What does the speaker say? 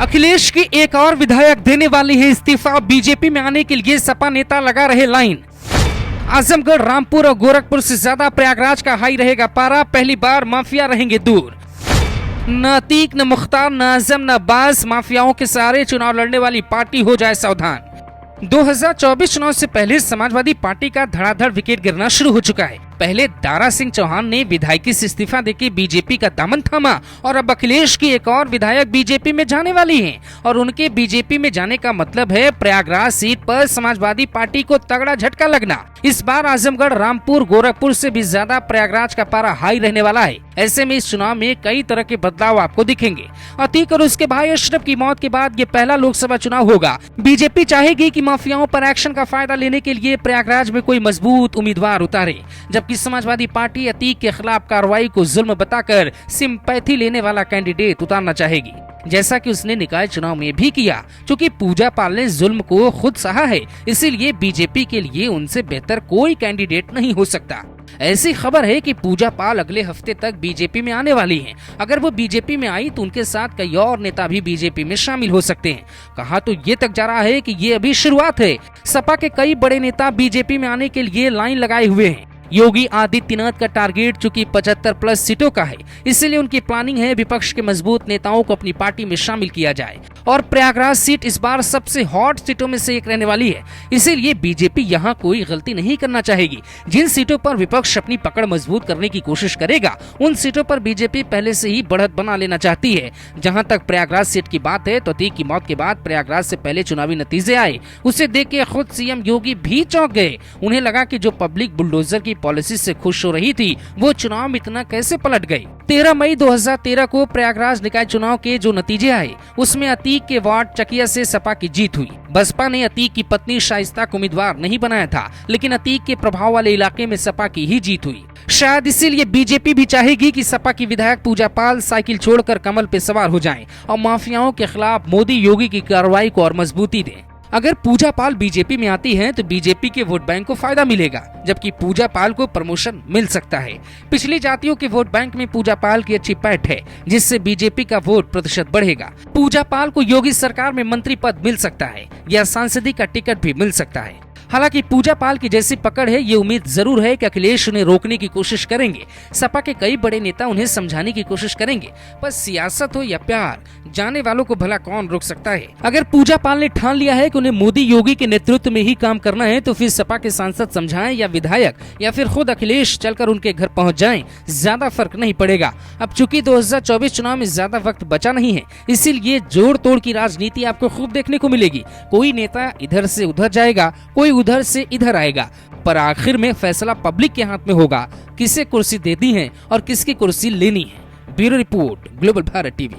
अखिलेश की एक और विधायक देने वाली है इस्तीफा। बीजेपी में आने के लिए सपा नेता लगा रहे लाइन। आजमगढ़, रामपुर और गोरखपुर से ज्यादा प्रयागराज का हाई रहेगा पारा। पहली बार माफिया रहेंगे दूर। न अतीक, न मुख्तार, न आजम, न अब्बास, माफियाओं के सहारे चुनाव लड़ने वाली पार्टी हो जाए सावधान। 2024 चुनाव से पहले समाजवादी पार्टी का धड़ाधड़ विकेट गिरना शुरू हो चुका है। पहले दारा सिंह चौहान ने विधायकी से इस्तीफा देकर बीजेपी का दामन थामा और अब अखिलेश की एक और विधायक बीजेपी में जाने वाली हैं और उनके बीजेपी में जाने का मतलब है प्रयागराज सीट पर समाजवादी पार्टी को तगड़ा झटका लगना। इस बार आजमगढ़, रामपुर, गोरखपुर से भी ज्यादा प्रयागराज का पारा हाई रहने वाला है। ऐसे में इस चुनाव में कई तरह के बदलाव आपको दिखेंगे। अतीक और उसके भाई अशरफ की मौत के बाद ये पहला लोकसभा चुनाव होगा। बीजेपी चाहेगी कि माफियाओं पर एक्शन का फायदा लेने के लिए प्रयागराज में कोई मजबूत उम्मीदवार उतारे, जबकि समाजवादी पार्टी अतीक के खिलाफ कार्रवाई को जुल्म बताकर सिंपैथी लेने वाला कैंडिडेट उतारना चाहेगी, जैसा कि उसने निकाय चुनाव में भी किया। चूंकि पूजा पाल ने जुल्म को खुद सहा है, इसीलिए बीजेपी के लिए उनसे बेहतर कोई कैंडिडेट नहीं हो सकता। ऐसी खबर है कि पूजा पाल अगले हफ्ते तक बीजेपी में आने वाली हैं। अगर वो बीजेपी में आई तो उनके साथ कई और नेता भी बीजेपी में शामिल हो सकते हैं। कहा तो ये तक जा रहा है कि ये अभी शुरुआत है। सपा के कई बड़े नेता बीजेपी में आने के लिए लाइन लगाए हुए हैं। योगी आदित्यनाथ का टारगेट चूंकि 75+ सीटों का है, इसलिए उनकी प्लानिंग है विपक्ष के मजबूत नेताओं को अपनी पार्टी में शामिल किया जाए। और प्रयागराज सीट इस बार सबसे हॉट सीटों में से एक रहने वाली है, इसीलिए बीजेपी यहां कोई गलती नहीं करना चाहेगी। जिन सीटों पर विपक्ष अपनी पकड़ मजबूत करने की कोशिश करेगा, उन सीटों पर बीजेपी पहले से ही बढ़त बना लेना चाहती है। जहां तक प्रयागराज सीट की बात है तो अतीक की मौत के बाद प्रयागराज से पहले चुनावी नतीजे आए, उसे देख के खुद सीएम योगी भी चौंक गए। उन्हें लगा कि जो पब्लिक बुलडोजर की पॉलिसी से खुश हो रही थी, वो चुनाव में इतना कैसे पलट गई। 13 मई 2013 को प्रयागराज निकाय चुनाव के जो नतीजे आए, उसमें अतीक के वार्ड चकिया से सपा की जीत हुई। बसपा ने अतीक की पत्नी शाइस्ता को उम्मीदवार नहीं बनाया था, लेकिन अतीक के प्रभाव वाले इलाके में सपा की ही जीत हुई। शायद इसीलिए बीजेपी भी चाहेगी कि सपा की विधायक पूजा पाल साइकिल छोड़कर कमल पे सवार हो जाएं और माफियाओं के खिलाफ मोदी योगी की कार्रवाई को और मजबूती दें। अगर पूजा पाल बीजेपी में आती हैं तो बीजेपी के वोट बैंक को फायदा मिलेगा, जबकि पूजा पाल को प्रमोशन मिल सकता है। पिछली जातियों के वोट बैंक में पूजा पाल की अच्छी पैठ है, जिससे बीजेपी का वोट प्रतिशत बढ़ेगा। पूजा पाल को योगी सरकार में मंत्री पद मिल सकता है या सांसदी का टिकट भी मिल सकता है। हालांकि पूजा पाल की जैसी पकड़ है, ये उम्मीद जरूर है कि अखिलेश उन्हें रोकने की कोशिश करेंगे। सपा के कई बड़े नेता उन्हें समझाने की कोशिश करेंगे, पर सियासत हो या प्यार, जाने वालों को भला कौन रोक सकता है। अगर पूजा पाल ने ठान लिया है कि उन्हें मोदी योगी के नेतृत्व में ही काम करना है, तो फिर सपा के सांसद समझाएं या विधायक या फिर खुद अखिलेश चलकर उनके घर पहुंच जाएं, ज्यादा फर्क नहीं पड़ेगा। अब चूंकि 2024 चुनाव में ज्यादा वक्त बचा नहीं है, इसीलिए जोड़ तोड़ की राजनीति आपको खूब देखने को मिलेगी। कोई नेता इधर से उधर जाएगा, कोई उधर से इधर आएगा, पर आखिर में फैसला पब्लिक के हाथ में होगा, किसे कुर्सी देनी है और किसकी कुर्सी लेनी है। Bureau report, global Bharat TV.